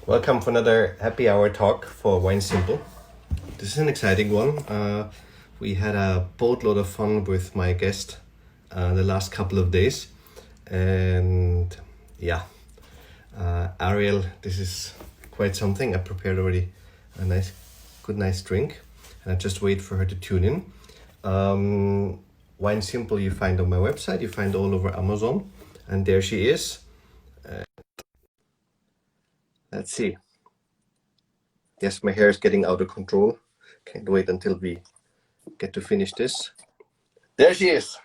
Welcome for another happy hour talk for Wine Simple. This is an exciting one. We had a boatload of fun with my guest the last couple of days. And yeah, Ariel, this is quite something. I prepared already a nice drink. And I just wait for her to tune in. Wine Simple you find on my website, you find all over Amazon. And there she is. Let's see. Yes, my hair is getting out of control. Can't wait until we get to finish this. There she is.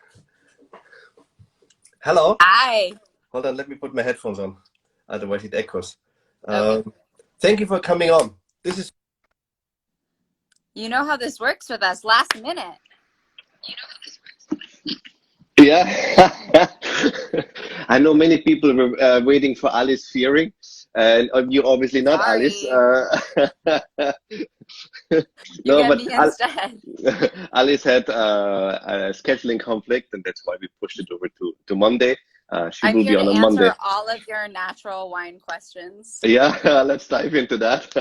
Hello. Hi. Hold on, let me put my headphones on. Otherwise it echoes. Okay. Thank you for coming on. This is... You know how this works with us, last minute. Yeah. I know many people were waiting for Alice Fearing. And you're obviously not Alice. Sorry. You No, get but me instead. Alice had a scheduling conflict, and that's why we pushed it over to Monday. She I'm will be here on to a Monday. answer all of your natural wine questions. Yeah, let's dive into that.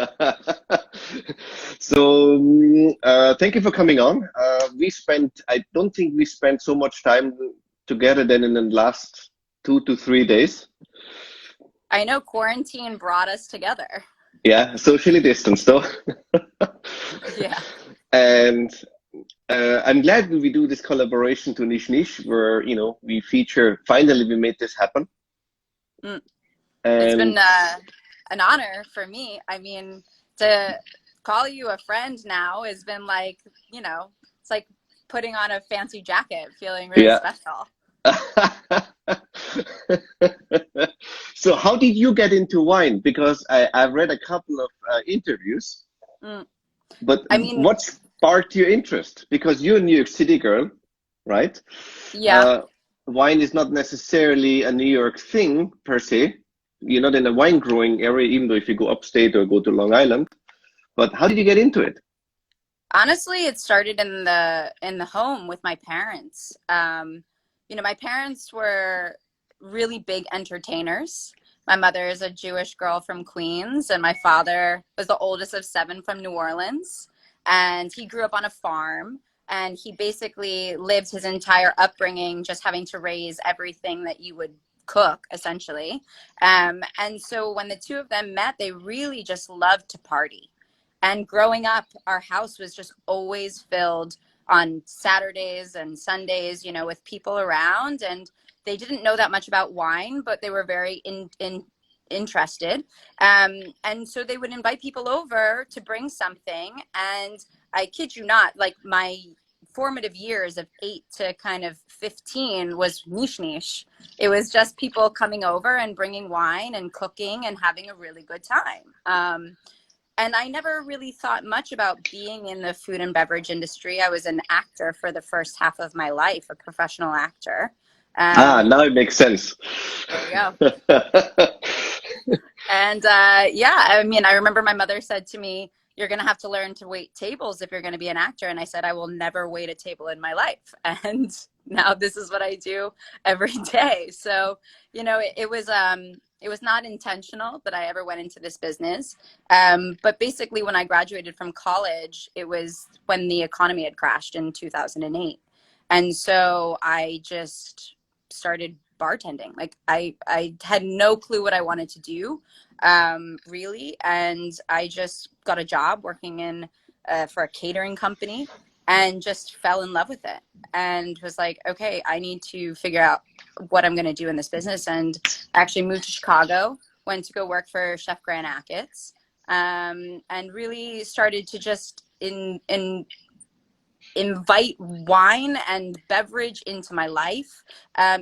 So, thank you for coming on. I don't think we spent so much time together than in the last 2 to 3 days. I know quarantine brought us together. Yeah, socially distanced though. Yeah. And I'm glad we do this collaboration to Niche where, we feature, finally we made this happen. Mm. It's And been an honor for me. I mean, to call you a friend now has been like, it's like putting on a fancy jacket, feeling really yeah. special. So how did you get into wine? Because I've read a couple of interviews, but I mean, what sparked your interest? Because you're a New York City girl, right? yeah. Wine is not necessarily a New York thing per se. You're not in a wine growing area, even though if you go upstate or go to Long Island. But how did you get into it? Honestly, it started in the home with my parents. My parents were really big entertainers. My mother is a Jewish girl from Queens, and my father was the oldest of seven from New Orleans. And he grew up on a farm, and he basically lived his entire upbringing just having to raise everything that you would cook, essentially. And so when the two of them met, they really just loved to party. And growing up, our house was just always filled on Saturdays and Sundays, with people around. And they didn't know that much about wine, but they were very interested. And so they would invite people over to bring something. And I kid you not, like my formative years of 8 to kind of 15 was niche. It was just people coming over and bringing wine and cooking and having a really good time. And I never really thought much about being in the food and beverage industry. I was an actor for the first half of my life, a professional actor. Now it makes sense. There you go. And I mean, I remember my mother said to me, "You're going to have to learn to wait tables if you're going to be an actor." And I said, "I will never wait a table in my life." And now this is what I do every day. So, it was not intentional that I ever went into this business. But basically, when I graduated from college, it was when the economy had crashed in 2008. And so I just started bartending. Like I had no clue what I wanted to do, really. And I just got a job working for a catering company and just fell in love with it and was like, okay, I need to figure out what I'm going to do in this business. And actually moved to Chicago, went to go work for Chef Grant Achatz, and really started to just invite wine and beverage into my life,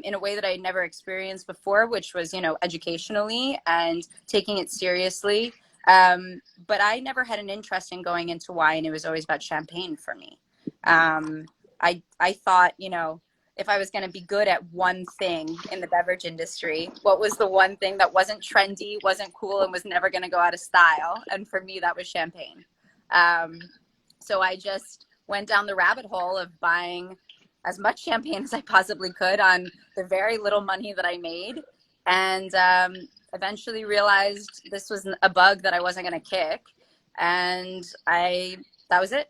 in a way that I had never experienced before, which was, educationally and taking it seriously. But I never had an interest in going into wine. It was always about champagne for me. I thought, if I was going to be good at one thing in the beverage industry, what was the one thing that wasn't trendy, wasn't cool, and was never going to go out of style? And for me, that was champagne. So I just went down the rabbit hole of buying as much champagne as I possibly could on the very little money that I made. And eventually realized this was a bug that I wasn't going to kick. And that was it.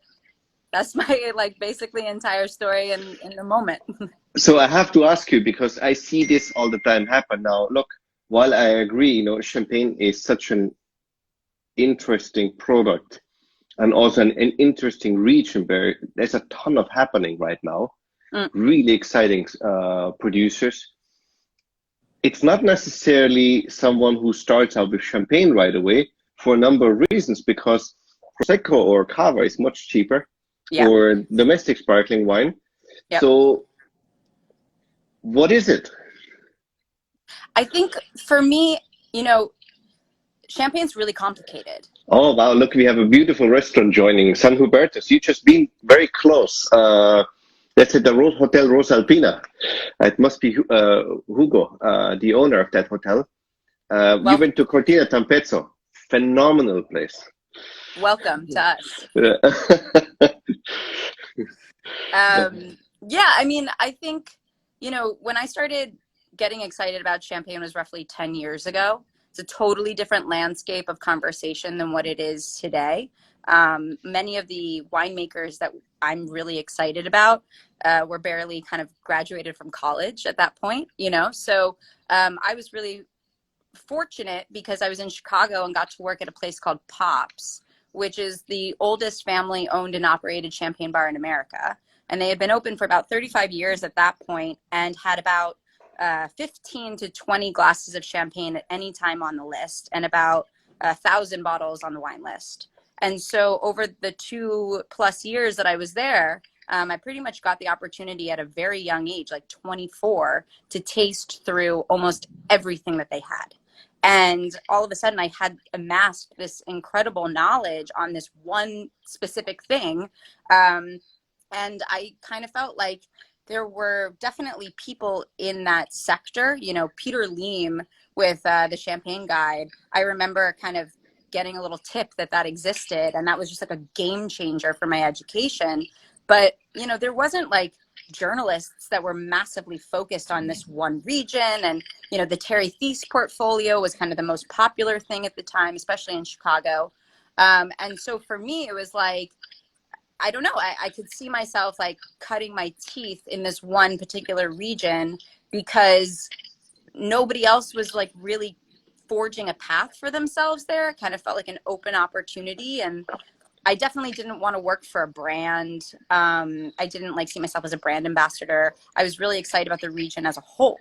That's my like basically entire story in the moment. So I have to ask you because I see this all the time happen now. Look, while I agree, champagne is such an interesting product and also an interesting region where there's a ton of happening right now. Mm. Really exciting producers. It's not necessarily someone who starts out with champagne right away for a number of reasons, because Prosecco or Cava is much cheaper Yeah. or domestic sparkling wine. Yep. So what is it? I think for me, champagne's really complicated. Oh, wow. Look, we have a beautiful restaurant joining San Hubertus. You just been very close. That's at the Hotel Rosa Alpina. It must be Hugo, the owner of that hotel. We went to Cortina Tampezzo. Phenomenal place. Welcome to us. Yeah, I mean, I think, when I started getting excited about champagne was roughly 10 years ago. It's a totally different landscape of conversation than what it is today. Many of the winemakers that I'm really excited about were barely kind of graduated from college at that point, So I was really fortunate because I was in Chicago and got to work at a place called Pops, which is the oldest family owned and operated champagne bar in America. And they had been open for about 35 years at that point and had about 15 to 20 glasses of champagne at any time on the list and about 1,000 bottles on the wine list. And so over the 2+ years that I was there, I pretty much got the opportunity at a very young age, like 24, to taste through almost everything that they had. And all of a sudden I had amassed this incredible knowledge on this one specific thing. And I kind of felt like there were definitely people in that sector, Peter Leem with the Champagne Guide. I remember kind of getting a little tip that existed, and that was just like a game changer for my education. But, there wasn't like journalists that were massively focused on this one region. And, the Terry Thies portfolio was kind of the most popular thing at the time, especially in Chicago. And so for me, it was like, I don't know, I could see myself like cutting my teeth in this one particular region because nobody else was like really forging a path for themselves there. It kind of felt like an open opportunity. And I definitely didn't want to work for a brand. I didn't like see myself as a brand ambassador. I was really excited about the region as a whole.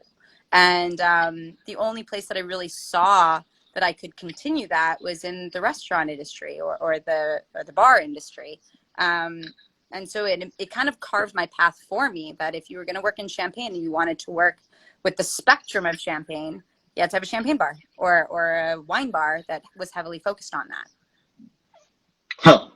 And the only place that I really saw that I could continue that was in the restaurant industry or the bar industry. And so it kind of carved my path for me that if you were going to work in champagne and you wanted to work with the spectrum of champagne, you had to have a champagne bar or a wine bar that was heavily focused on that. Huh.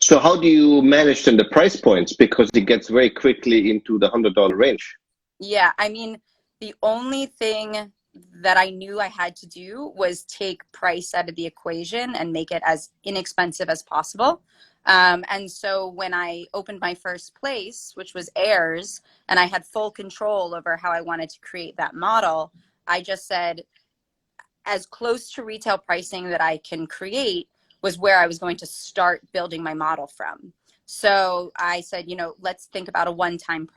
So how do you manage then the price points? Because it gets very quickly into the $100 range. Yeah, I mean, the only thing that I knew I had to do was take price out of the equation and make it as inexpensive as possible. And so when I opened my first place, which was Airs, and I had full control over how I wanted to create that model, I just said, as close to retail pricing that I can create was where I was going to start building my model from. So I said, let's think about a one-time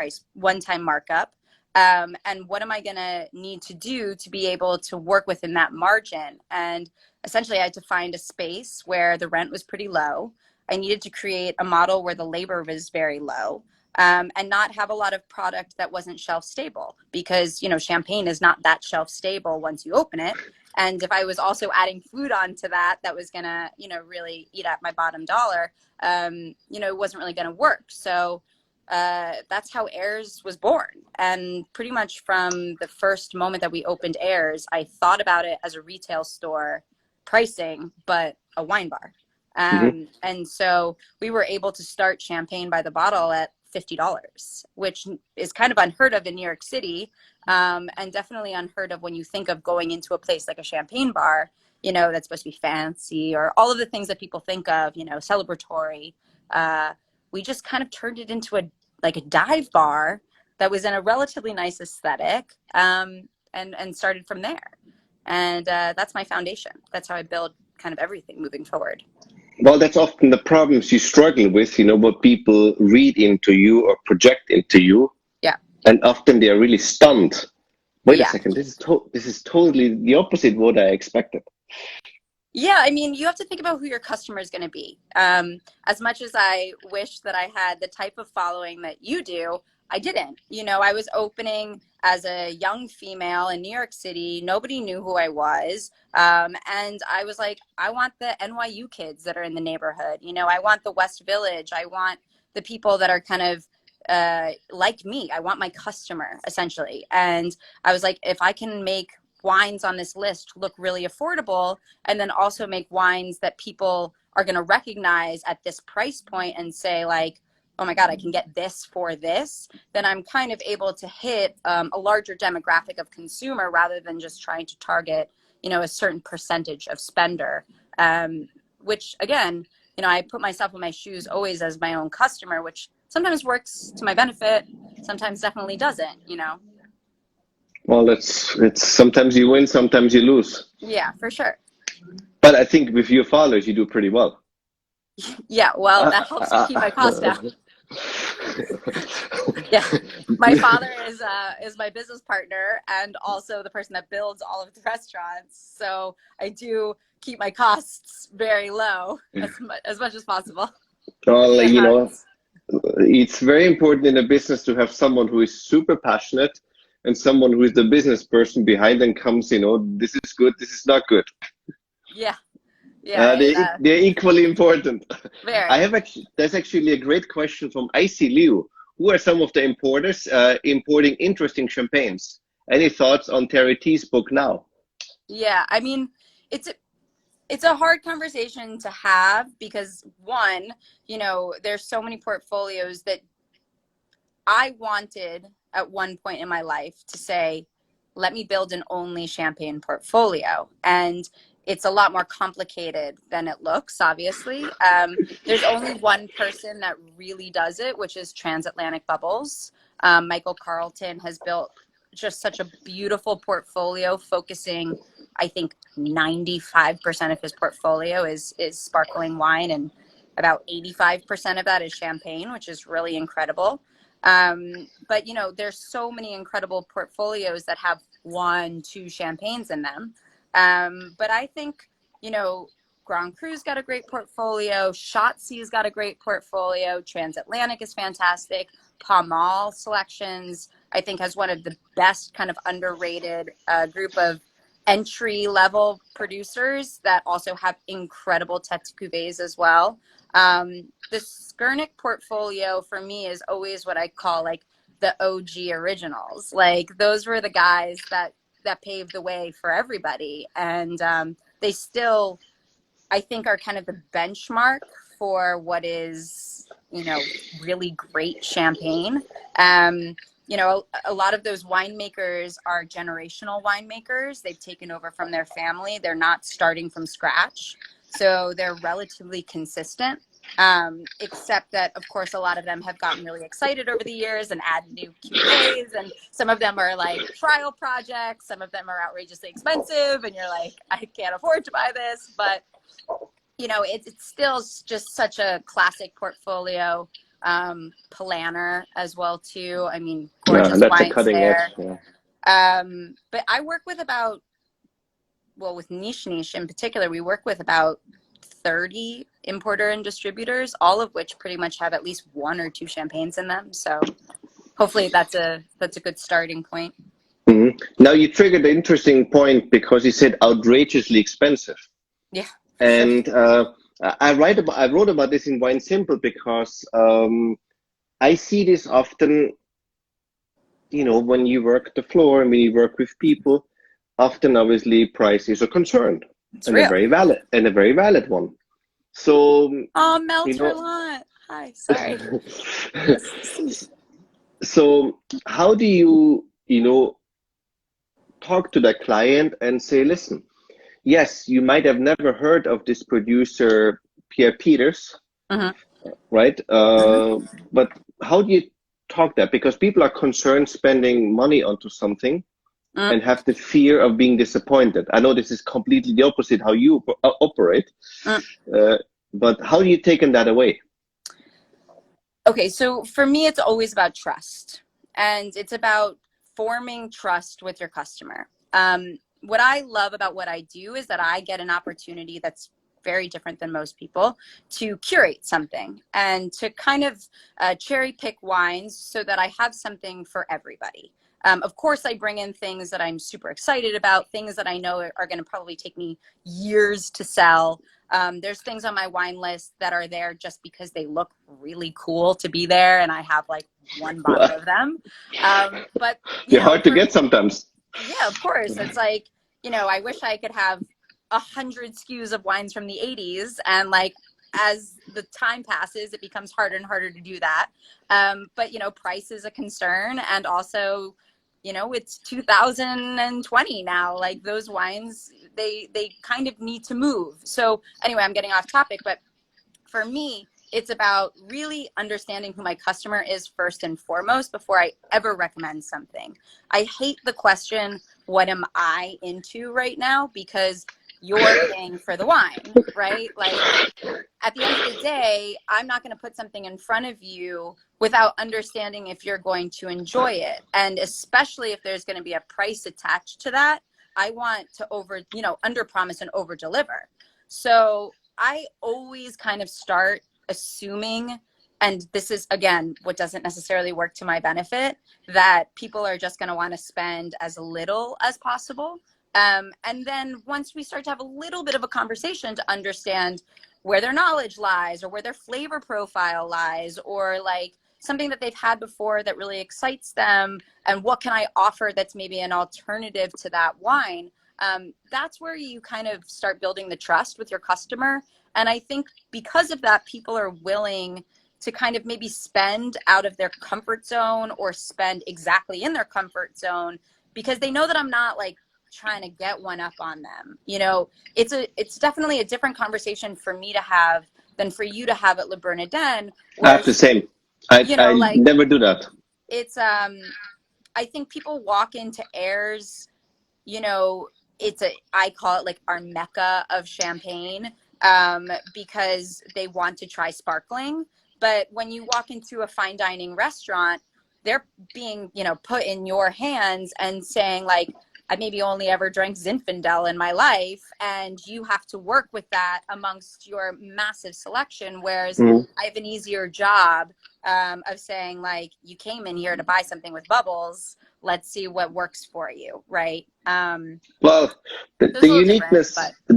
markup. And what am I going to need to do to be able to work within that margin? And essentially I had to find a space where the rent was pretty low. I needed to create a model where the labor was very low, and not have a lot of product that wasn't shelf stable because, champagne is not that shelf stable once you open it. And if I was also adding food onto that was going to, really eat at my bottom dollar, it wasn't really going to work. So that's how Airs was born. And pretty much from the first moment that we opened Airs, I thought about it as a retail store pricing, but a wine bar. And so we were able to start champagne by the bottle at $50, which is kind of unheard of in New York City, and definitely unheard of when you think of going into a place like a champagne bar, that's supposed to be fancy or all of the things that people think of, celebratory. We just kind of turned it into a dive bar that was in a relatively nice aesthetic, and started from there. And that's my foundation. That's how I build kind of everything moving forward. Well, that's often the problems you struggle with, what people read into you or project into you. Yeah. And often they are really stunned. Wait a Yeah. second, this is totally the opposite what I expected. Yeah, I mean, you have to think about who your customer is going to be. As much as I wish that I had the type of following that you do, I didn't. I was opening as a young female in New York City. Nobody knew who I was. And I was like, I want the NYU kids that are in the neighborhood. I want the West Village. I want the people that are kind of like me. I want my customer, essentially. And I was like, if I can make wines on this list look really affordable, and then also make wines that people are going to recognize at this price point and say like, oh my God, I can get this for this, then I'm kind of able to hit a larger demographic of consumer rather than just trying to target, a certain percentage of spender, which again, I put myself in my shoes always as my own customer, which sometimes works to my benefit, sometimes definitely doesn't. Well, it's sometimes you win, sometimes you lose. Yeah, for sure. But I think with your followers, you do pretty well. Yeah, well, that helps me keep my costs down. Yeah, my father is my business partner and also the person that builds all of the restaurants. So I do keep my costs very low as much as possible. Well, it's very important in a business to have someone who is super passionate and someone who is the business person behind and comes, this is good, this is not good. Yeah. Yeah. They're equally important. Very. There's actually a great question from IC Liu. Who are some of the importers importing interesting champagnes? Any thoughts on Terry T's book now? Yeah, I mean, it's a hard conversation to have because one, there's so many portfolios that I wanted at one point in my life to say, let me build an only champagne portfolio. And it's a lot more complicated than it looks, obviously. There's only one person that really does it, which is Transatlantic Bubbles. Michael Carlton has built just such a beautiful portfolio focusing, I think 95% of his portfolio is sparkling wine and about 85% of that is champagne, which is really incredible. But there's so many incredible portfolios that have 1-2 champagnes in them. But I think, Grand Cru's got a great portfolio. Shotzi's got a great portfolio. Transatlantic is fantastic. Pamal Selections, I think, has one of the best kind of underrated group of entry-level producers that also have incredible tête de cuvées as well. The Skurnik portfolio for me is always what I call like the OG originals. Like those were the guys that paved the way for everybody. And they still, I think, are kind of the benchmark for what is, really great champagne. A lot of those winemakers are generational winemakers. They've taken over from their family. They're not starting from scratch. So they're relatively consistent. Except that, of course, a lot of them have gotten really excited over the years and add new cuvées, and some of them are like trial projects, some of them are outrageously expensive, and you're like, I can't afford to buy this, but it's still just such a classic portfolio. Palanir as well too. I mean, gorgeous that's wines a cutting there. edge. Yeah. But I work with with Niche in particular, we work with about 30 importer and distributors, all of which pretty much have at least 1 or 2 champagnes in them. So hopefully that's a good starting point. Mm-hmm. Now you triggered an interesting point because you said outrageously expensive. Yeah. And I wrote about this in Wine Simple because I see this often, when you work the floor and when you work with people, often obviously price is a concern. It's real. A very valid one. So Melterlant. Hi, sorry. So how do you talk to that client and say, listen, yes, you might have never heard of this producer Pierre Peters, right? But how do you talk that? Because people are concerned spending money onto something and have the fear of being disappointed. I know this is completely the opposite how you operate, but how do you take that away? Okay, so for me, it's always about trust, and it's about forming trust with your customer. What I love about what I do is that I get an opportunity that's very different than most people to curate something and to kind of cherry pick wines so that I have something for everybody. Of course, I bring in things that I'm super excited about, things that I know are going to probably take me years to sell. There's things on my wine list that are there just because they look really cool to be there, and I have like one bottle of them. But they're hard to get sometimes. Yeah, of course. It's like, I wish I could have 100 SKUs of wines from the 80s, and like as the time passes, it becomes harder and harder to do that. But price is a concern, and also, it's 2020 now. Like those wines, they kind of need to move. So anyway, I'm getting off topic, but for me, it's about really understanding who my customer is first and foremost before I ever recommend something. I hate the question, what am I into right now? Because you're paying for the wine, right? Like at the end of the day, I'm not going to put something in front of you without understanding if you're going to enjoy it. And especially if there's going to be a price attached to that, I want to under promise and over deliver. So I always kind of start assuming, and this is again what doesn't necessarily work to my benefit, that people are just going to want to spend as little as possible. And then once we start to have a little bit of a conversation to understand where their knowledge lies or where their flavor profile lies, or like something that they've had before that really excites them, and what can I offer that's maybe an alternative to that wine, that's where you kind of start building the trust with your customer. And I think because of that, people are willing to kind of maybe spend out of their comfort zone or spend exactly in their comfort zone, because they know that I'm not like trying to get one up on them. It's definitely a different conversation for me to have than for you to have at Le Bernardin. I have the same. I never do that. It's I think people walk into Airs, I call it like our mecca of champagne, because they want to try sparkling. But when you walk into a fine dining restaurant, they're being, put in your hands and saying like, I maybe only ever drank Zinfandel in my life, and you have to work with that amongst your massive selection. Whereas I have an easier job of saying like, you came in here to buy something with bubbles. Let's see what works for you, right? Well, the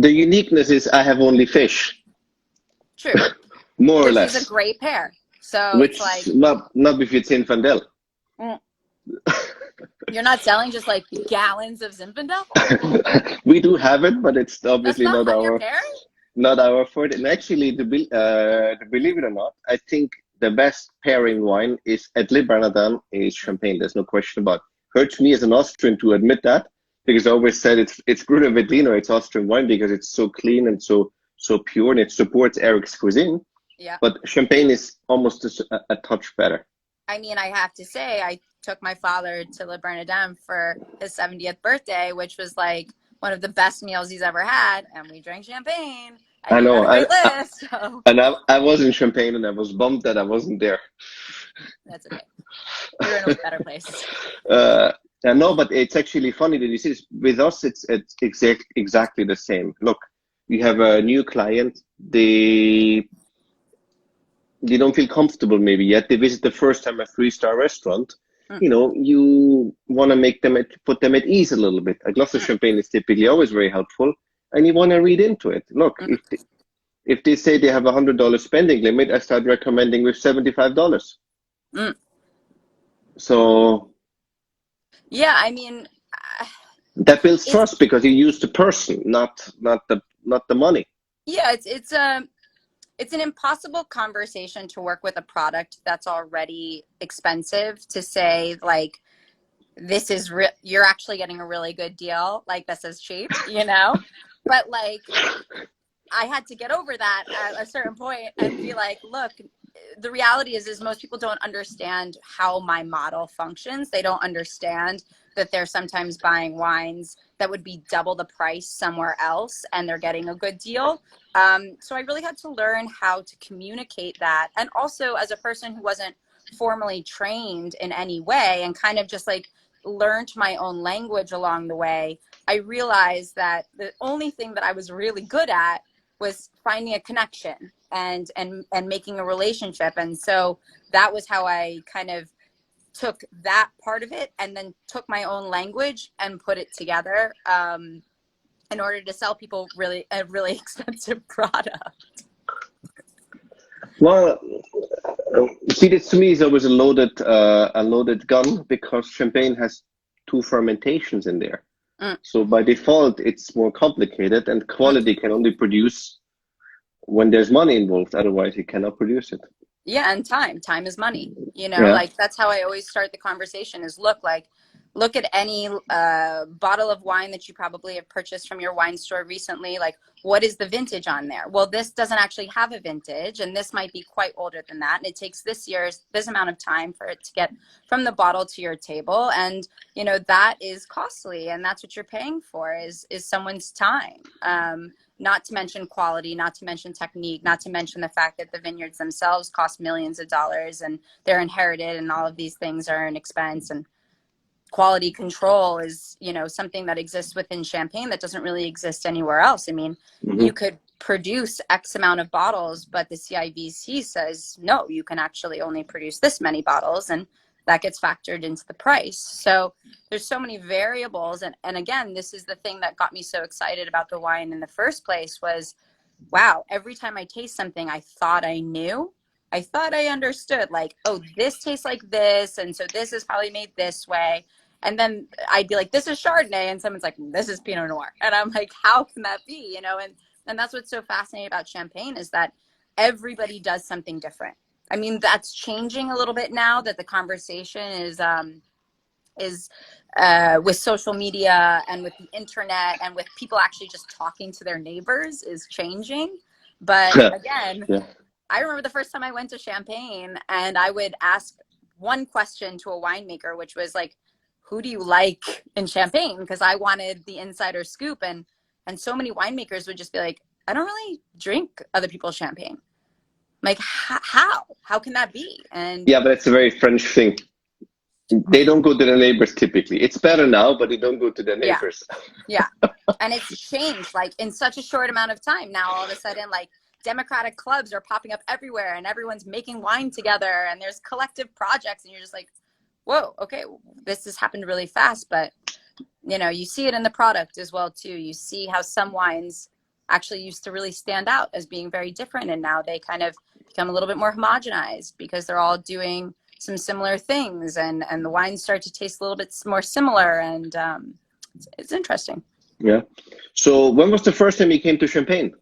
uniqueness is I have only fish. True. More or less. Which is a great pair. So which it's like not if it's Zinfandel. You're not selling just like gallons of Zinfandel? We do have it, but it's obviously not our forte. And actually, to believe it or not, I think the best pairing wine is at Le Bernardin is champagne. There's no question about it. Hurts me as an Austrian to admit that, because I always said it's Grüner Veltliner, it's Austrian wine, because it's so clean and so pure, and it supports Eric's cuisine. Yeah. But champagne is almost a touch better. I mean, I have to say, I took my father to Le Bernardin for his 70th birthday, which was like one of the best meals he's ever had, and we drank champagne. I know. And I was in Champagne, and I was bummed that I wasn't there. That's okay. You're in a better place. No, but it's actually funny that you see this. With us, it's exactly the same. Look, you have a new client. They don't feel comfortable maybe yet. They visit the first time a 3-star restaurant. You want to put them at ease a little bit. A glass of champagne is typically always very helpful, and you want to read into it. Look, if they say they have $100 spending limit, I start recommending with $75. So yeah, I mean, that builds trust, because you use the person, not the money. Yeah, it's an impossible conversation to work with a product that's already expensive to say like, this is you're actually getting a really good deal. Like, this is cheap, but like, I had to get over that at a certain point and be like, look, the reality is most people don't understand how my model functions. They don't understand that they're sometimes buying wines that would be double the price somewhere else and they're getting a good deal. So I really had to learn how to communicate that. And also, as a person who wasn't formally trained in any way and kind of just like learned my own language along the way, I realized that the only thing that I was really good at was finding a connection and making a relationship. And so that was how I kind of took that part of it and then took my own language and put it together in order to sell people a really expensive product. Well, see, this to me is always a loaded gun, because champagne has 2 fermentations in there. So by default, it's more complicated, and quality can only produce when there's money involved. Otherwise, you cannot produce it. Yeah, and time is money. You know, like that's how I always start the conversation is look at any bottle of wine that you probably have purchased from your wine store recently. Like, what is the vintage on there? Well, this doesn't actually have a vintage, and this might be quite older than that. And it takes this amount of time for it to get from the bottle to your table. And, you know, that is costly, and that's what you're paying for is someone's time. Not to mention quality, not to mention technique, not to mention the fact that the vineyards themselves cost millions of dollars and they're inherited, and all of these things are an expense. And quality control is, you know, something that exists within champagne that doesn't really exist anywhere else. I mean, you could produce X amount of bottles, but the CIVC says, no, you can actually only produce this many bottles, and that gets factored into the price. So there's so many variables. And again, this is the thing that got me so excited about the wine in the first place was, wow, every time I taste something I thought I knew, I thought I understood, like, oh, this tastes like this, and so this is probably made this way. And then I'd be like, this is Chardonnay, and someone's like, this is Pinot Noir. And I'm like, how can that be? You know, and that's what's so fascinating about champagne is that everybody does something different. I mean, that's changing a little bit now that the conversation is with social media and with the internet and with people actually just talking to their neighbors is changing. But again, I remember the first time I went to Champagne and I would ask one question to a winemaker, which was like, who do you like in Champagne? Because I wanted the insider scoop. And so many winemakers would just be like, I don't really drink other people's champagne. Like, how can that be? And yeah, but it's a very French thing. They don't go to their neighbors typically. It's better now, but they don't go to their neighbors. Yeah. And it's changed like in such a short amount of time. Now all of a sudden, like, democratic clubs are popping up everywhere and everyone's making wine together and there's collective projects, and you're just like, whoa, okay, this has happened really fast. But you know, you see it in the product as well too. You see how some wines actually used to really stand out as being very different, and now they kind of become a little bit more homogenized because they're all doing some similar things, and the wines start to taste a little bit more similar, and it's interesting. Yeah. So when was the first time you came to Champagne?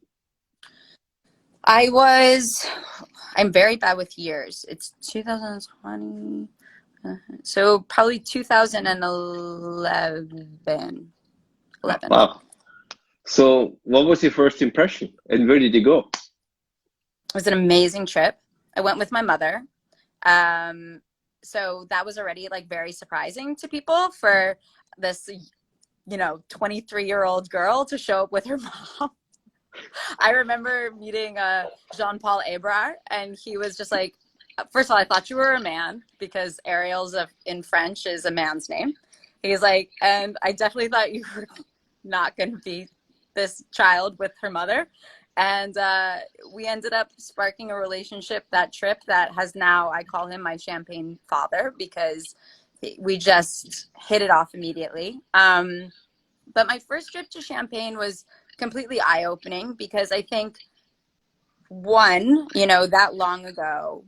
I'm very bad with years. It's 2020. So probably 2011. Wow. So what was your first impression and where did you go? It was an amazing trip. I went with my mother. So that was already like very surprising to people for this, you know, 23-year-old girl to show up with her mom. I remember meeting Jean-Paul Ebrard, and he was just like, first of all, I thought you were a man because Ariels in French is a man's name. He's like, and I definitely thought you were not going to be this child with her mother. And we ended up sparking a relationship that trip that has now, I call him my champagne father because we just hit it off immediately. But my first trip to Champagne was completely eye-opening because I think, one, you know, that long ago,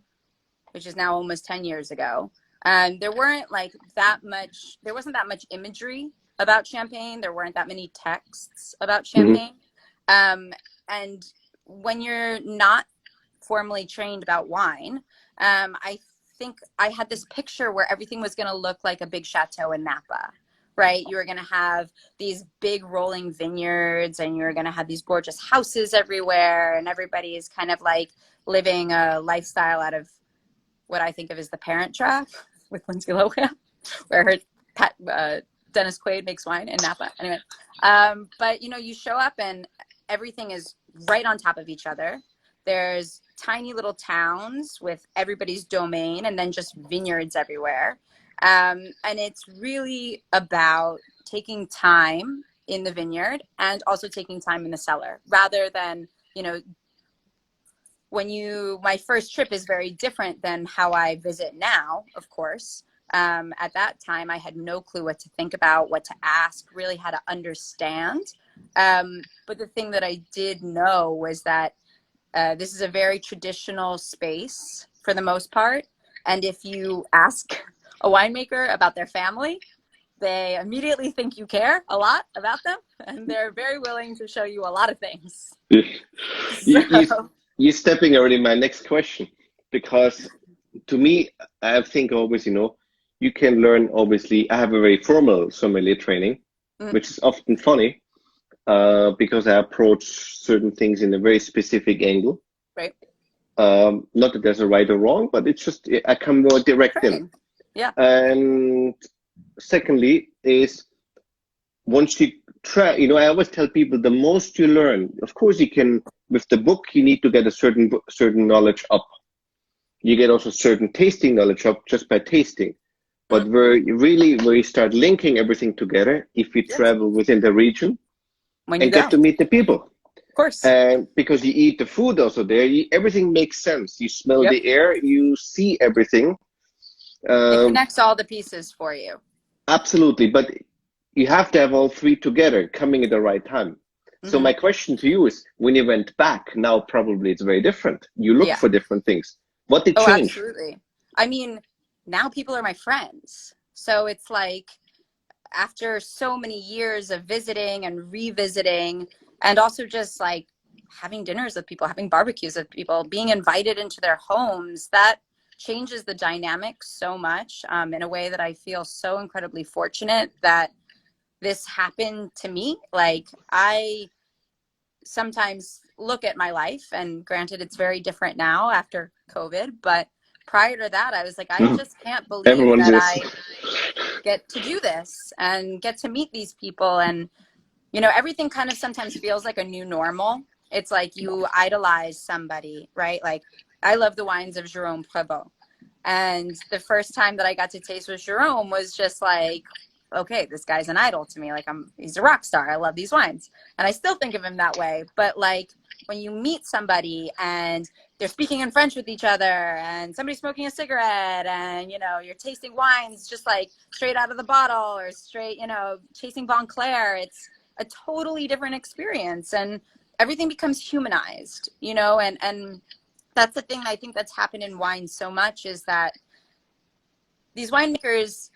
which is now almost 10 years ago, there wasn't that much imagery about Champagne. There weren't that many texts about Champagne. And when you're not formally trained about wine, I think I had this picture where everything was going to look like a big chateau in Napa, right? You were going to have these big rolling vineyards and you're going to have these gorgeous houses everywhere. And everybody is kind of like living a lifestyle out of what I think of as the Parent Trap with Lindsay Lohan, where Dennis Quaid makes wine in Napa. Anyway, but you know, you show up and everything is right on top of each other. There's tiny little towns with everybody's domain and then just vineyards everywhere. And it's really about taking time in the vineyard and also taking time in the cellar, rather than, you know, my first trip is very different than how I visit now, of course. At that time, I had no clue what to think about, what to ask, really how to understand. But the thing that I did know was that this is a very traditional space for the most part. And if you ask a winemaker about their family, they immediately think you care a lot about them, and they're very willing to show you a lot of things. You're stepping already my next question, because to me, I think always, you know, you can learn, obviously, I have a very formal sommelier training, which is often funny because I approach certain things in a very specific angle. Right. Not that there's a right or wrong, but it's just, I come more direct in. Yeah. And secondly is, once you try, you know, I always tell people the most you learn, of course you can, with the book, you need to get a certain knowledge up. You get also certain tasting knowledge up just by tasting. But where you start linking everything together, if you travel within the region and get to meet the people. Of course. And because you eat the food also there, everything makes sense. You smell the air, you see everything. It connects all the pieces for you. Absolutely. But you have to have all three together coming at the right time. So my question to you is, when you went back, now probably it's very different. You look for different things. What did change? Absolutely. I mean, now people are my friends. So it's like, after so many years of visiting and revisiting, and also just like having dinners with people, having barbecues with people, being invited into their homes, that changes the dynamic so much, in a way that I feel so incredibly fortunate that this happened to me. Like, I sometimes look at my life, and granted it's very different now after COVID, but prior to that, I was like, I just can't believe that I get to do this and get to meet these people. And, you know, everything kind of sometimes feels like a new normal. It's like you idolize somebody, right? Like, I love the wines of Jerome Prévost. And the first time that I got to taste with Jerome was just like, okay, this guy's an idol to me. Like, he's a rock star. I love these wines. And I still think of him that way. But like, when you meet somebody and they're speaking in French with each other, and somebody's smoking a cigarette, and, you know, you're tasting wines just like straight out of the bottle, or straight, you know, chasing Bon Clair, it's a totally different experience, and everything becomes humanized, you know, and that's the thing I think that's happened in wine so much, is that these winemakers,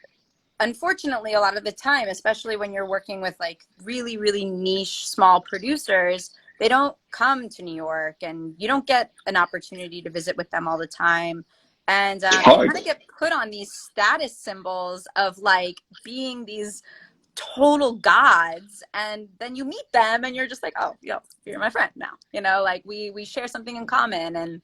unfortunately, a lot of the time, especially when you're working with like really, really niche small producers, they don't come to New York, and you don't get an opportunity to visit with them all the time. And they kind of get put on these status symbols of like being these total gods, and then you meet them and you're just like, oh, yo, you're my friend now, you know, like we share something in common.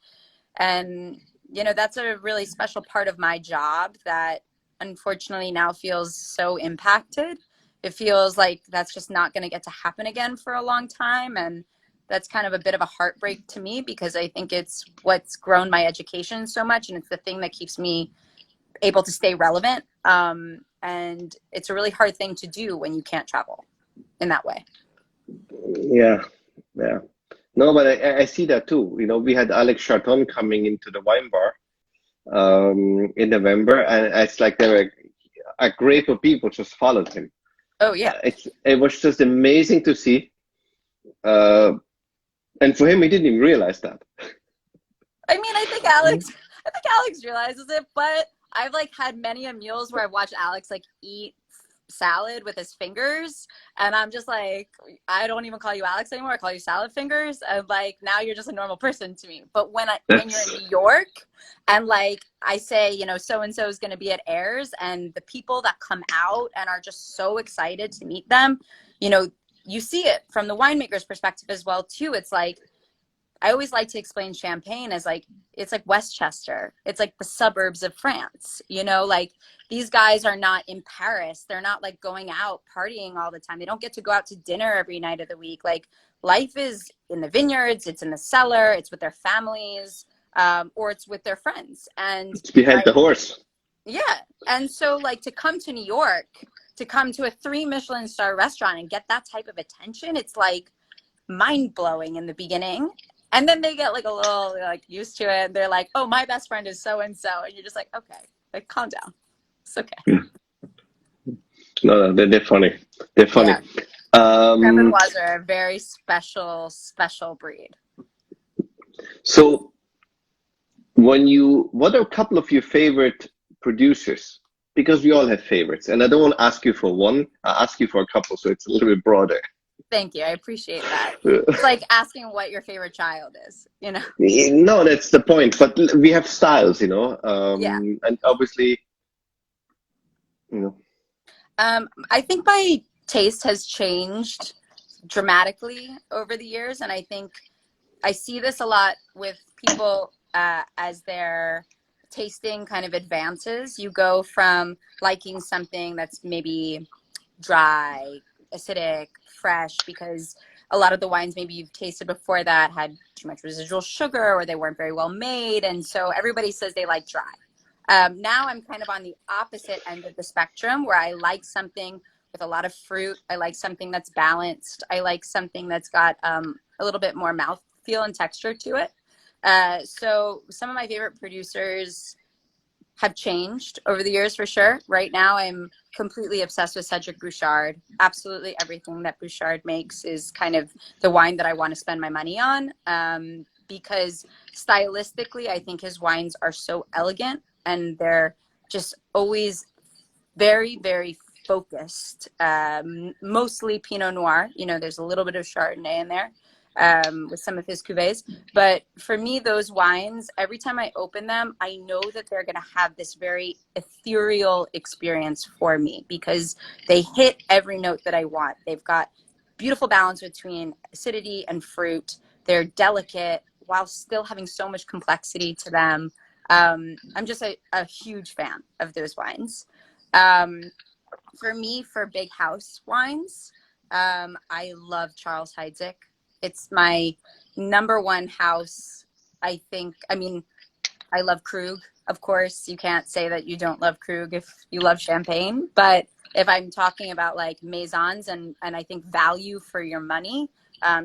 And you know, that's a really special part of my job that unfortunately now feels so impacted. It feels like that's just not going to get to happen again for a long time, and that's kind of a bit of a heartbreak to me, because I think it's what's grown my education so much, and it's the thing that keeps me able to stay relevant. And it's a really hard thing to do when you can't travel in that way. Yeah. No, but I see that too. You know, we had Alex Charton coming into the wine bar in November, and it's like there were a group of people just followed him. Oh yeah. It was just amazing to see. And for him, he didn't even realize that. I mean, I think Alex realizes it, but I've like had many meals where I've watched Alex like eat salad with his fingers, and I'm just like, I don't even call you Alex anymore. I call you salad fingers. And like, now you're just a normal person to me. But when you're in New York, and like I say, you know, so and so is going to be at Ayers, and the people that come out and are just so excited to meet them, you know, you see it from the winemaker's perspective as well too. It's like, I always like to explain Champagne as like, it's like Westchester. It's like the suburbs of France, you know, like these guys are not in Paris. They're not like going out partying all the time. They don't get to go out to dinner every night of the week. Like life is in the vineyards, it's in the cellar, it's with their families, or it's with their friends. And It's behind the horse. yeah. And so like to come to New York, to come to a 3 Michelin star restaurant and get that type of attention, it's like mind blowing in the beginning. And then they get like a little like used to it. They're like, oh, my best friend is so and so. And you're just like, okay, like calm down. It's okay. No, they're funny. They're funny. Yeah. Grevenbois are a very special, special breed. So what are a couple of your favorite producers? Because we all have favorites. And I don't want to ask you for one. I'll ask you for a couple, so it's a little bit broader. Thank you. I appreciate that. It's like asking what your favorite child is, you know? No, that's the point. But we have styles, you know. Yeah. And obviously, you know. I think my taste has changed dramatically over the years. And I think I see this a lot with people as their tasting kind of advances. You go from liking something that's maybe dry, acidic, fresh, because a lot of the wines maybe you've tasted before that had too much residual sugar or they weren't very well made. And so everybody says they like dry. Now I'm kind of on the opposite end of the spectrum where I like something with a lot of fruit. I like something that's balanced. I like something that's got a little bit more mouthfeel and texture to it. So some of my favorite producers have changed over the years for sure. Right now, I'm completely obsessed with Cedric Bouchard. Absolutely everything that Bouchard makes is kind of the wine that I want to spend my money on, because stylistically, I think his wines are so elegant and they're just always very, very focused. Mostly Pinot Noir. You know, there's a little bit of Chardonnay in there. With some of his cuvées. But for me, those wines, every time I open them, I know that they're going to have this very ethereal experience for me because they hit every note that I want. They've got beautiful balance between acidity and fruit. They're delicate while still having so much complexity to them. I'm just a huge fan of those wines. For me, for big house wines, I love Charles Heidsieck. It's my number one house, I think. I mean, I love Krug, of course. You can't say that you don't love Krug if you love Champagne. But if I'm talking about like maisons and I think value for your money,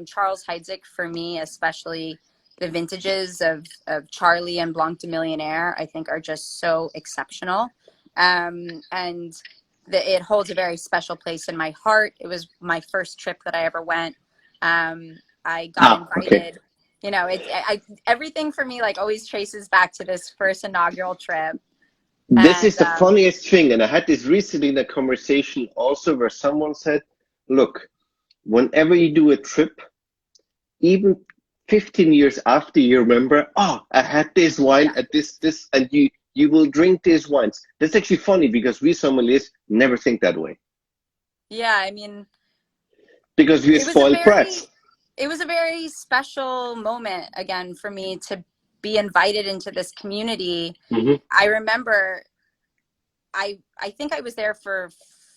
Charles Heidsieck for me, especially the vintages of Charlie and Blanc de Millionnaire, I think are just so exceptional. And it holds a very special place in my heart. It was my first trip that I ever went. I got invited, you know, everything for me like always traces back to this first inaugural trip. This is the funniest thing. And I had this recently in a conversation also where someone said, look, whenever you do a trip, even 15 years after, you remember, oh, I had this wine at this, and you will drink these wines. That's actually funny because we sommeliers never think that way. Yeah, I mean, because we're spoiled brats. It was a very special moment again for me to be invited into this community. Mm-hmm. I remember I think I was there for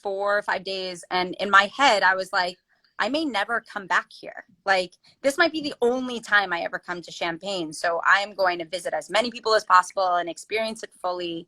4 or 5 days, and in my head I was like, I may never come back here. Like, this might be the only time I ever come to Champagne, so I'm going to visit as many people as possible and experience it fully.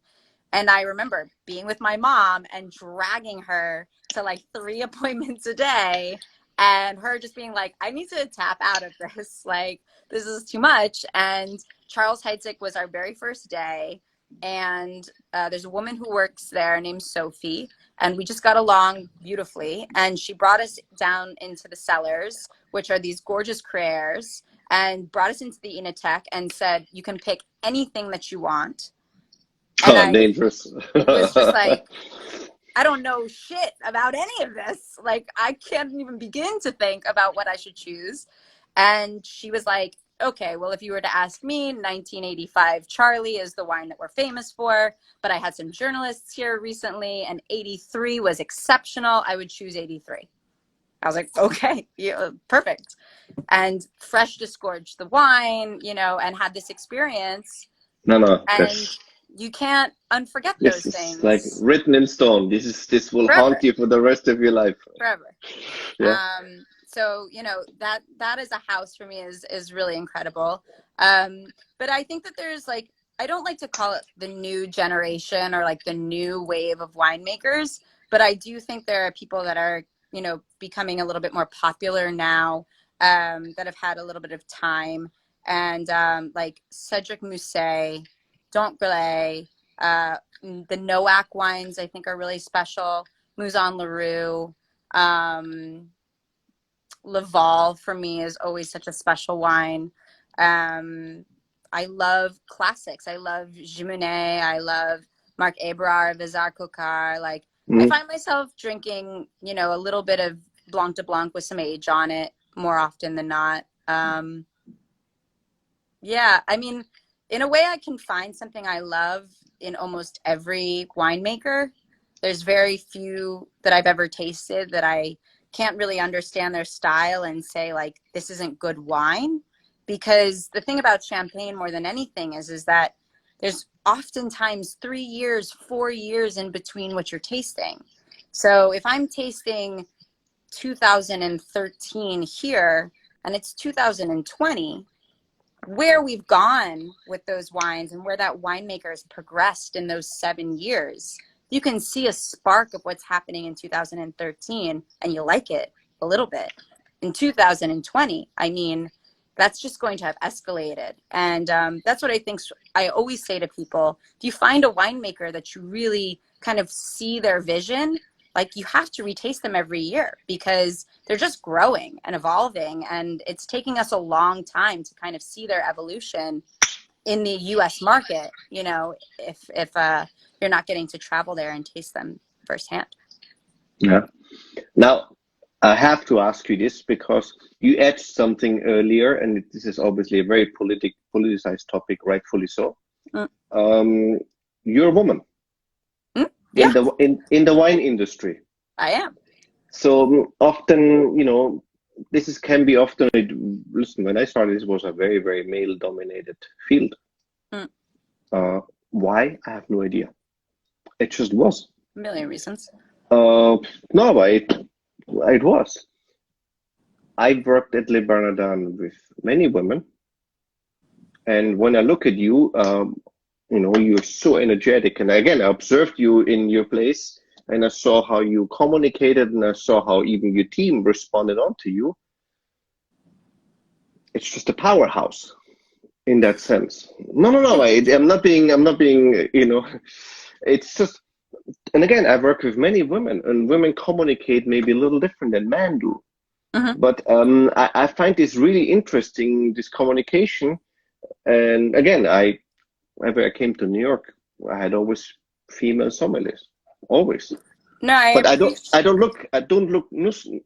And I remember being with my mom and dragging her to like 3 appointments a day, and her just being like, I need to tap out of this. Like, this is too much. And Charles Heidsieck was our very first day. And there's a woman who works there named Sophie. And we just got along beautifully. And she brought us down into the cellars, which are these gorgeous creers, and brought us into the Enoteque and said, you can pick anything that you want. And dangerous. It was just like, I don't know shit about any of this. Like, I can't even begin to think about what I should choose. And she was like, okay, well, if you were to ask me, 1985 Charlie is the wine that we're famous for. But I had some journalists here recently, and 83 was exceptional. I would choose 83. I was like, okay, yeah, perfect. And fresh disgorged the wine, you know, and had this experience. No, And you can't unforget this those is like things written in stone. This will forever, haunt you for the rest of your life. forever. Yeah. So, you know, that is a house for me is really incredible. But I think that there's like, I don't like to call it the new generation or like the new wave of winemakers, but I do think there are people that are, you know, becoming a little bit more popular now, that have had a little bit of time. And like Cedric Musset, Dontley, the Noack wines I think are really special. Mouzon Leroux, Laval for me is always such a special wine. I love classics. I love Gimonet. I love Marc Ebrard, Vizar Cocar. Like I find myself drinking, you know, a little bit of Blanc de Blanc with some age on it more often than not. Yeah, I mean, in a way, I can find something I love in almost every winemaker. There's very few that I've ever tasted that I can't really understand their style and say like this isn't good wine, because the thing about champagne more than anything is that there's oftentimes 3 years, 4 years in between what you're tasting. So if I'm tasting 2013 here and it's 2020, where we've gone with those wines and where that winemaker has progressed in those 7 years, you can see a spark of what's happening in 2013 and you like it a little bit. In 2020, I mean, that's just going to have escalated. And that's what I think. I always say to people, if you find a winemaker that you really kind of see their vision, like you have to retaste them every year because they're just growing and evolving. And it's taking us a long time to kind of see their evolution in the US market, you know, if you're not getting to travel there and taste them firsthand. Yeah. Now, I have to ask you this because you added something earlier, and this is obviously a very politicized topic, rightfully so. You're a woman Yeah, in the wine industry. I am. So often, you know, can be often. Listen, when I started, this was a very, very male-dominated field. Why? I have no idea. It just was. A million reasons. No, but it was. I worked at Le Bernardin with many women, and when I look at you, you know, you're so energetic. And again, I observed you in your place, and I saw how you communicated, and I saw how even your team responded onto you. It's just a powerhouse in that sense. No. I'm not being, you know, it's just, and again, I work with many women, and women communicate maybe a little different than men do. But I find this really interesting, this communication. And again, whenever I came to New York, I had always female sommeliers, always. No, But I don't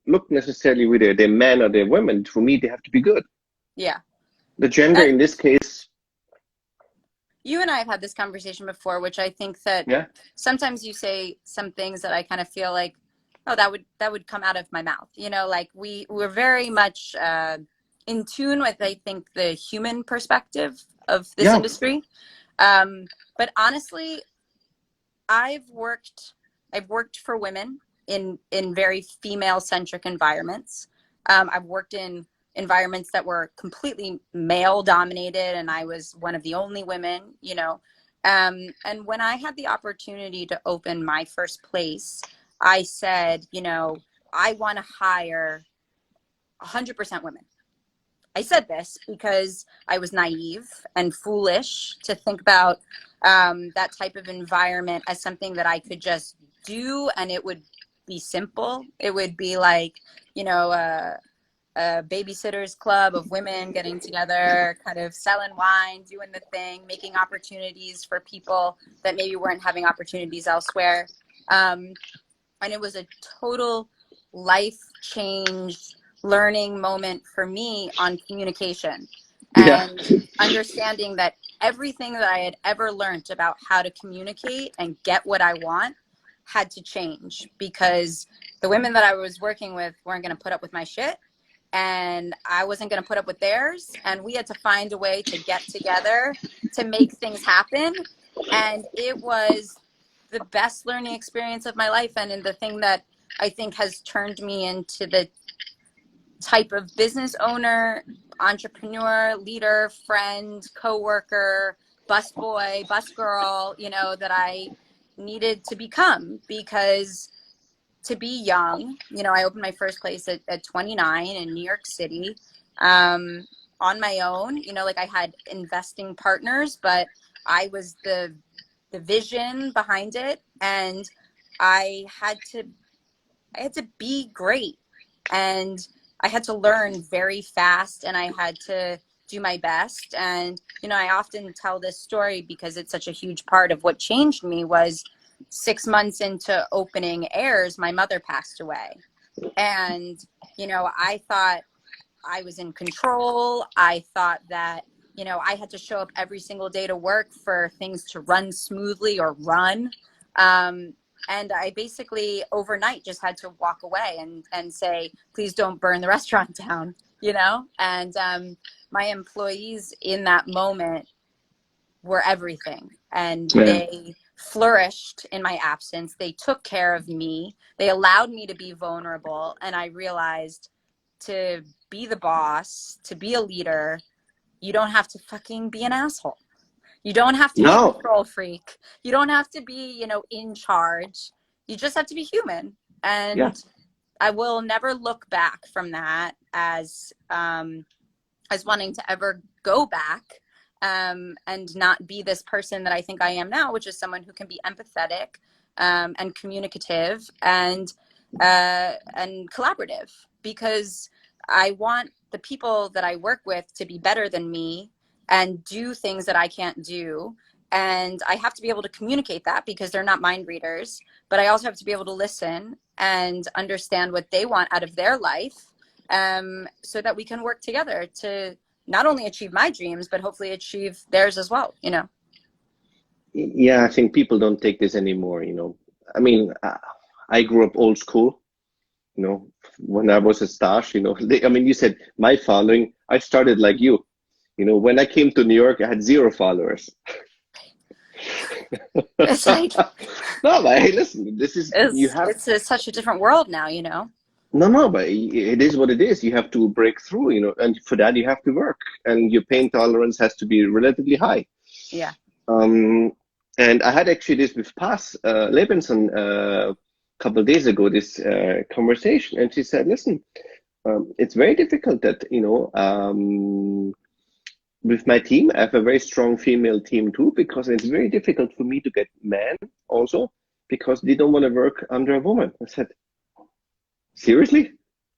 look necessarily whether they're men or they're women. For me, they have to be good. Yeah. The gender in this case. You and I have had this conversation before, which I think that sometimes you say some things that I kind of feel like, oh, that would come out of my mouth. You know, like we're very much in tune with, I think, the human perspective of this industry. But honestly, I've worked for women in very female-centric environments. I've worked in environments that were completely male-dominated, and I was one of the only women, you know. And when I had the opportunity to open my first place, I said, you know, I want to hire 100% women. I said this because I was naive and foolish to think about that type of environment as something that I could just do and it would be simple. It would be like, you know, a babysitter's club of women getting together, kind of selling wine, doing the thing, making opportunities for people that maybe weren't having opportunities elsewhere. And it was a total life change learning moment for me on communication and understanding that everything that I had ever learned about how to communicate and get what I want had to change because the women that I was working with weren't going to put up with my shit, and I wasn't going to put up with theirs. And we had to find a way to get together to make things happen. And it was the best learning experience of my life. And the thing that I think has turned me into the type of business owner, entrepreneur, leader, friend, coworker, busboy, busgirl, you know, that I needed to become. Because to be young, you know, I opened my first place at 29 in New York City, on my own. You know, like I had investing partners, but I was the vision behind it, and I had to be great, and I had to learn very fast, and I had to do my best. And, you know, I often tell this story because it's such a huge part of what changed me. Was 6 months into opening Airs, my mother passed away. And, you know, I thought I was in control. I thought that, you know, I had to show up every single day to work for things to run smoothly or run. And I basically overnight just had to walk away and say, please don't burn the restaurant down, you know? And my employees in that moment were everything. And they flourished in my absence. They took care of me. They allowed me to be vulnerable. And I realized to be the boss, to be a leader, you don't have to fucking be an asshole. You don't have to be a control freak. You don't have to be, you know, in charge. You just have to be human. And I will never look back from that as wanting to ever go back and not be this person that I think I am now, which is someone who can be empathetic and communicative and collaborative, because I want the people that I work with to be better than me and do things that I can't do. And I have to be able to communicate that because they're not mind readers, but I also have to be able to listen and understand what they want out of their life, so that we can work together to not only achieve my dreams, but hopefully achieve theirs as well, you know? Yeah, I think people don't take this anymore, you know. I mean, I grew up old school, you know, when I was a stash, you know. I mean, you said my following, I started like you. You know, when I came to New York, I had 0 followers. It's like, no, but hey, listen, this is, it's such a different world now, you know? No, but it is what it is. You have to break through, you know, and for that you have to work, and your pain tolerance has to be relatively high. Yeah. And I had actually this with Paz Lebenson a couple of days ago, this conversation, and she said, listen, it's very difficult that, you know, with my team, I have a very strong female team too, because it's very difficult for me to get men also, because they don't want to work under a woman. I said, seriously?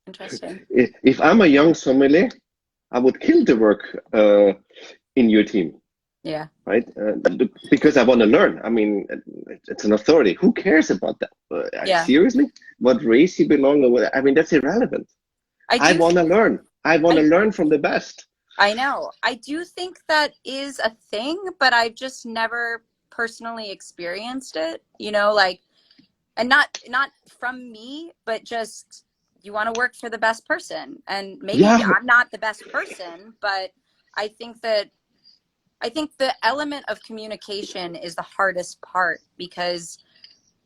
Interesting. If I'm a young sommelier, I would kill to work in your team. Yeah. Right? Because I want to learn. I mean, it's an authority. Who cares about that? Seriously? What race you belong to? I mean, that's irrelevant. I want to learn. I want to learn from the best. I know. I do think that is a thing, but I've just never personally experienced it, you know, like, and not from me, but just you want to work for the best person. And maybe I'm not the best person, but I think the element of communication is the hardest part, because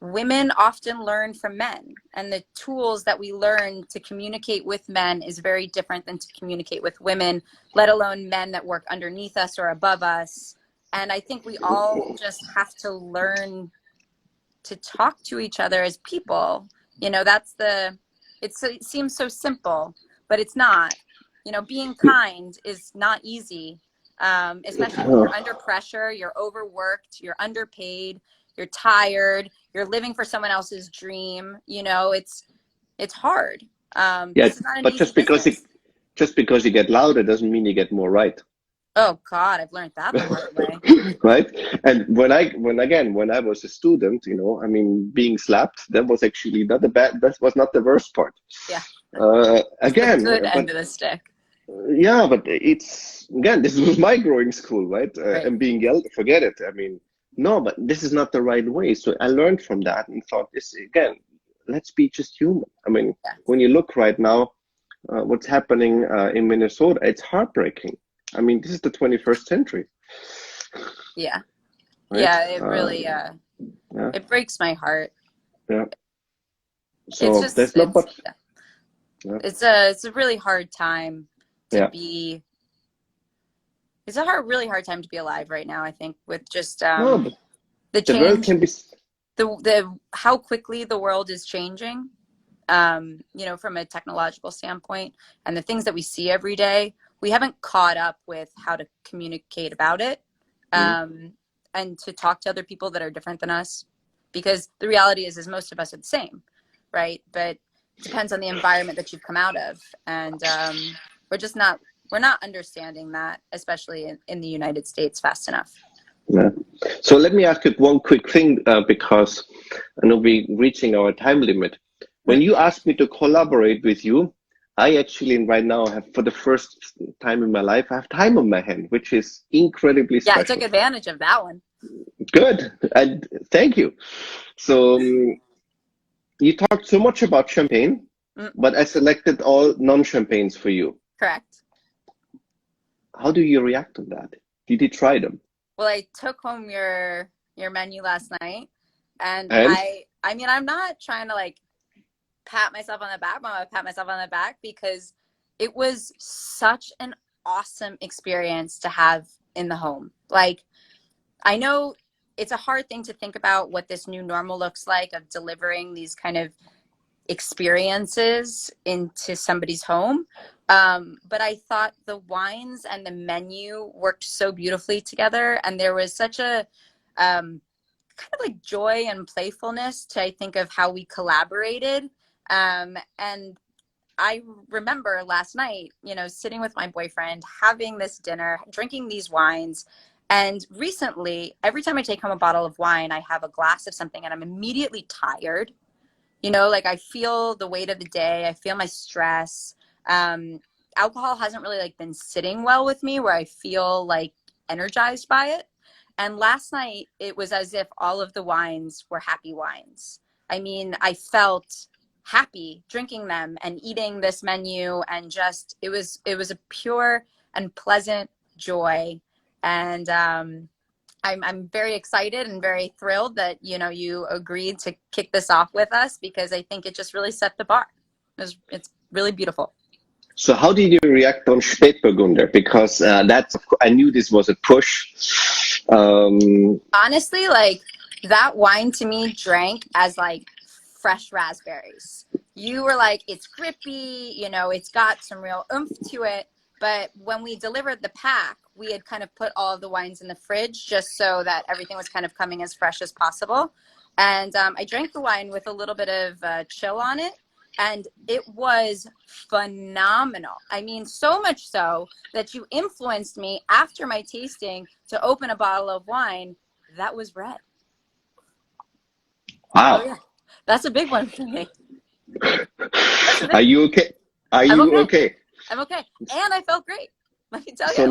women often learn from men, and the tools that we learn to communicate with men is very different than to communicate with women, let alone men that work underneath us or above us. And I think we all just have to learn to talk to each other as people. You know, it seems so simple, but it's not. You know, being kind is not easy, especially when you're under pressure, you're overworked, you're underpaid, you're tired, you're living for someone else's dream. You know, it's hard. But just because you get louder doesn't mean you get more right. Oh God, I've learned that the hard way. Right? And when I was a student, you know, I mean, being slapped, that was actually not that was not the worst part. Yeah. Again, the good end of the stick. Yeah, but it's, again, this was my growing school, right? And being yelled, forget it. I mean, no, but this is not the right way. So I learned from that and thought, this again, let's be just human. I mean, Yeah. when you look right now, what's happening in Minnesota, it's heartbreaking. I mean, this is the 21st century. Yeah. Right? Yeah, it really, Yeah. it breaks my heart. Yeah. So It's just, there's not much. Yeah. it's a really hard time to Yeah. be, it's a really hard time to be alive right now, I think, with just No, but the the world change, can be. the how quickly the world is changing, you know, from a technological standpoint, and the things that we see every day, we haven't caught up with how to communicate about it, and to talk to other people that are different than us, because the reality is most of us are the same, right? But it depends on the environment that you've come out of, and we're not understanding that, especially in the United States, fast enough. Yeah. So let me ask you one quick thing, because I know we're reaching our time limit. When you asked me to collaborate with you, I actually right now have, for the first time in my life, I have time on my hand, which is incredibly special. Yeah, I took advantage of that one. Good, and thank you. So you talked so much about champagne, but I selected all non-champagnes for you. Correct. How do you react to that? Did you try them? Well, I took home your menu last night, and I mean, I'm not trying to like pat myself on the back, but I'm gonna pat myself on the back because it was such an awesome experience to have in the home. Like, I know it's a hard thing to think about what this new normal looks like, of delivering these kind of experiences into somebody's home. But I thought the wines and the menu worked so beautifully together, and there was such a kind of like joy and playfulness to, I think, of how we collaborated. And I remember last night, you know, sitting with my boyfriend, having this dinner, drinking these wines. And recently, every time I take home a bottle of wine, I have a glass of something and I'm immediately tired. You know, like I feel the weight of the day. I feel my stress. Alcohol hasn't really like been sitting well with me, where I feel like energized by it. And last night, it was as if all of the wines were happy wines. I mean, I felt happy drinking them and eating this menu, and just it was a pure and pleasant joy. And I'm very excited and very thrilled that, you know, you agreed to kick this off with us, because I think it just really set the bar. It's really beautiful. So how did you react on Spätburgunder? Because I knew this was a push. Honestly, like, that wine to me drank as like fresh raspberries. You were like, it's grippy, you know, it's got some real oomph to it. But when we delivered the pack, we had kind of put all of the wines in the fridge just so that everything was kind of coming as fresh as possible. And I drank the wine with a little bit of chill on it, and it was phenomenal. I mean, so much so that you influenced me after my tasting to open a bottle of wine that was red. Wow. Oh, yeah. That's a big one for me. Are you okay? Are you okay? I'm okay. And I felt great. Let me tell you. So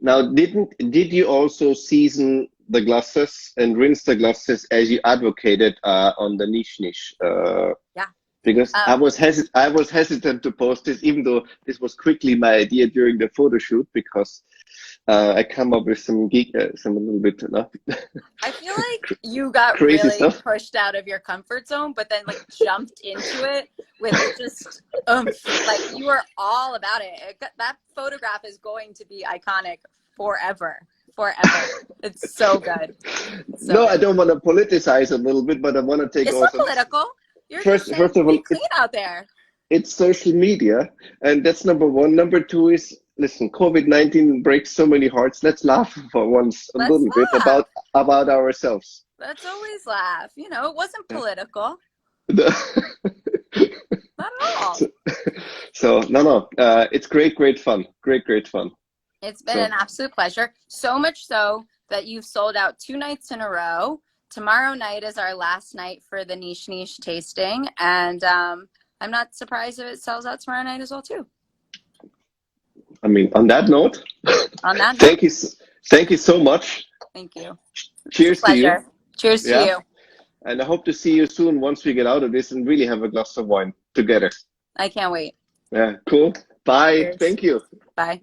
now, did you also season the glasses and rinse the glasses as you advocated on the niche? Yeah. Because I was hesitant to post this, even though this was quickly my idea during the photo shoot, because I come up with some a little bit. I feel like you got crazy really stuff. pushed out of your comfort zone, but then like jumped into it with just like you were all about it. That photograph is going to be iconic forever. It's so good. No, I don't want to politicize a little bit, but I want to take it's also. It's political. You're first of all, be clean out there. It's social media, and that's number one. Number two is, listen, COVID-19 breaks so many hearts. Let's laugh for once a little bit about ourselves. Let's always laugh. You know, it wasn't political. Not at all. So no, it's great fun. Great fun. It's been an absolute pleasure. So much so that you've sold out 2 nights in a row. Tomorrow night is our last night for the niche tasting, and I'm not surprised if it sells out tomorrow night as well too. I mean, on that note, Thank you so much. Thank you. Cheers to you. Pleasure. Cheers to Yeah. you. And I hope to see you soon once we get out of this and really have a glass of wine together. I can't wait. Yeah, cool. Bye. Cheers. Thank you. Bye.